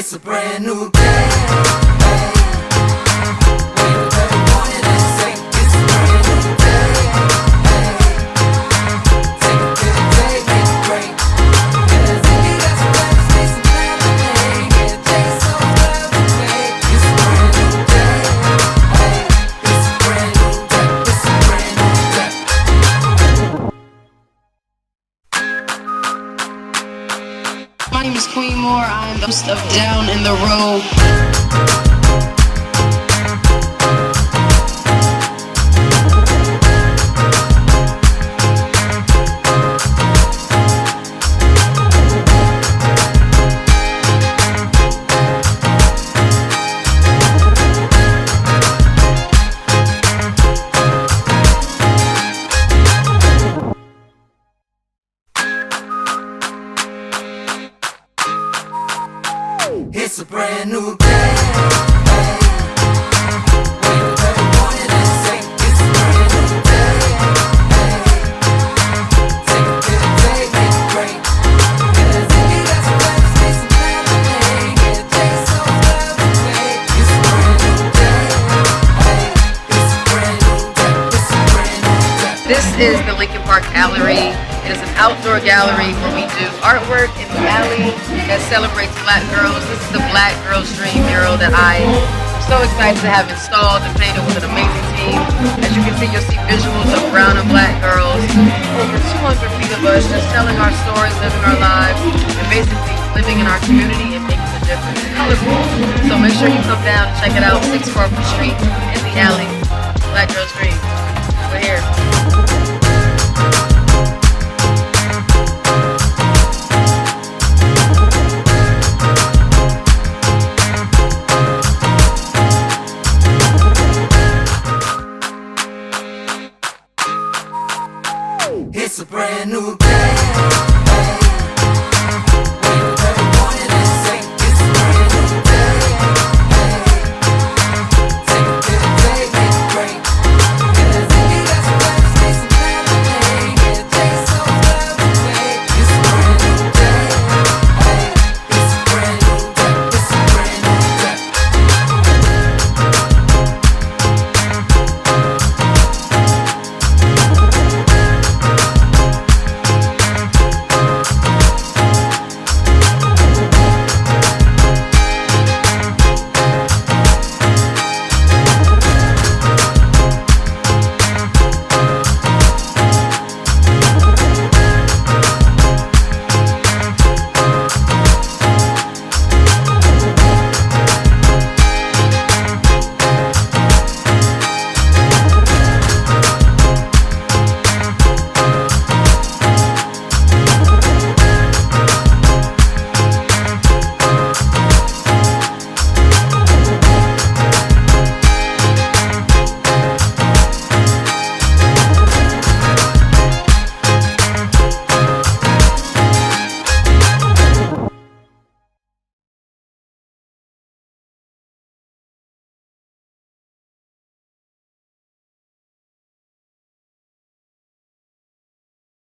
It's a brand new day. Wake up every morning and say it's a brand new day. Take a good day, make it great. And if you got some plans, make some plans today. Get a day so well today. It's a brand new day. It's a brand new day. It's a brand new day. My name is Kween Moore. I'm the host of Down in the Road. It's a brand new day. Wake up every morning and say it's a brand new day. Take a good day, make it great. And if you got some plans, make some plans today. Get a day so well today. It's a brand new day. It's a brand new day. It's a brand new day. This is the Lincoln Park Allery. It is an outdoor gallery where we do artwork in the alley that celebrates Black girls. This is the Black Girls Dream mural that I am so excited to have installed and painted with an amazing team. As you can see, you'll see visuals of brown and Black girls. Over 200 feet of us just telling our stories, living our lives, and basically living in our community and making a difference. It's colorful. So make sure you come down and check it out, 6 Crawford Street in the alley. Black Girls Dream. We're here. It's a brand new day.